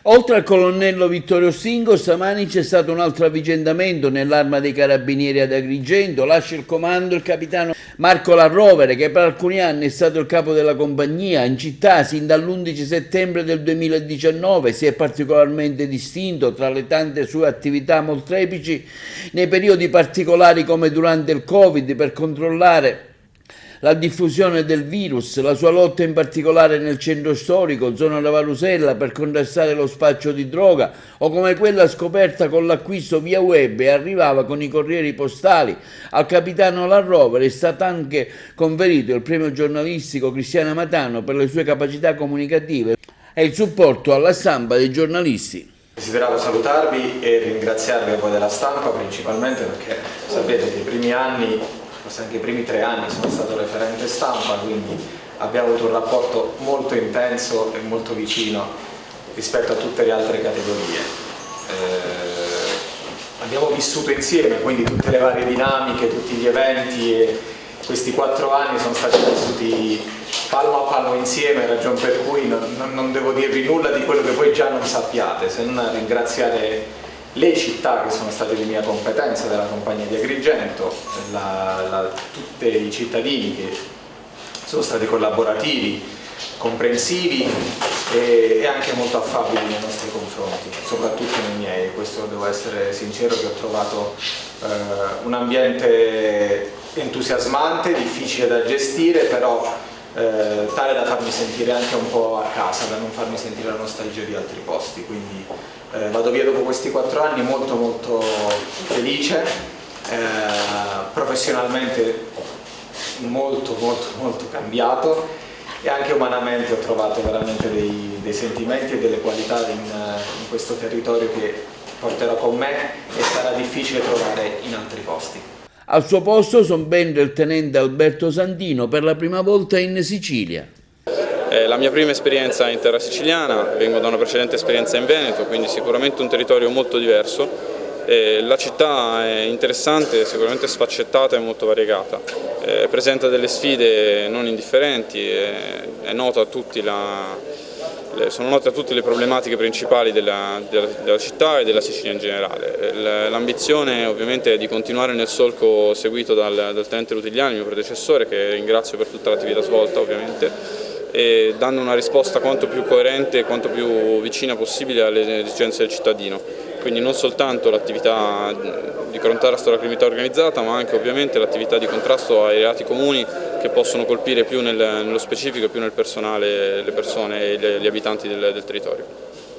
Oltre al colonnello Vittorio Stingo, stamani c'è stato un altro avvicendamento nell'Arma dei Carabinieri ad Agrigento. Lascia il comando il capitano Marco La Rovere, che per alcuni anni è stato il capo della compagnia. In città, sin dall'11 settembre del 2019, si è particolarmente distinto tra le tante sue attività molteplici nei periodi particolari come durante il Covid per controllare la diffusione del virus, la sua lotta in particolare nel centro storico, zona da Varusella, per contrastare lo spaccio di droga, o come quella scoperta con l'acquisto via web e arrivava con i corrieri postali. Al capitano La Rovere è stato anche conferito il premio giornalistico Cristiana Matano per le sue capacità comunicative e il supporto alla stampa dei giornalisti. Desidero salutarvi e ringraziarvi a voi della stampa principalmente perché sapete che i primi anni, forse anche i primi 3 anni, sono stato referente stampa, quindi abbiamo avuto un rapporto molto intenso e molto vicino rispetto a tutte le altre categorie. Abbiamo vissuto insieme, quindi tutte le varie dinamiche, tutti gli eventi, e questi 4 anni sono stati vissuti palmo a palmo insieme, ragion per cui non devo dirvi nulla di quello che voi già non sappiate, se non ringraziare le città che sono state di mia competenza, della compagnia di Agrigento, tutti i cittadini che sono stati collaborativi, comprensivi e anche molto affabili nei nostri confronti, soprattutto nei miei. Questo devo essere sincero, che ho trovato un ambiente entusiasmante, difficile da gestire, però tale da farmi sentire anche un po' a casa, da non farmi sentire la nostalgia di altri posti. Quindi vado via dopo questi 4 anni molto molto felice, professionalmente molto cambiato, e anche umanamente ho trovato veramente dei sentimenti e delle qualità in questo territorio che porterò con me e sarà difficile trovare in altri posti. Al suo posto sombentra il tenente Alberto Sandino, per la prima volta in Sicilia. È la mia prima esperienza in terra siciliana, vengo da una precedente esperienza in Veneto, quindi sicuramente un territorio molto diverso. La città è interessante, sicuramente sfaccettata e molto variegata, presenta delle sfide non indifferenti, è nota a tutti sono note a tutte le problematiche principali della città e della Sicilia in generale. L'ambizione ovviamente è di continuare nel solco seguito dal tenente Rutigliani, mio predecessore, che ringrazio per tutta l'attività svolta ovviamente, e dando una risposta quanto più coerente e quanto più vicina possibile alle esigenze del cittadino. Quindi non soltanto l'attività di contrasto alla criminalità organizzata, ma anche ovviamente l'attività di contrasto ai reati comuni che possono colpire più nello specifico e più nel personale le persone e gli abitanti del territorio.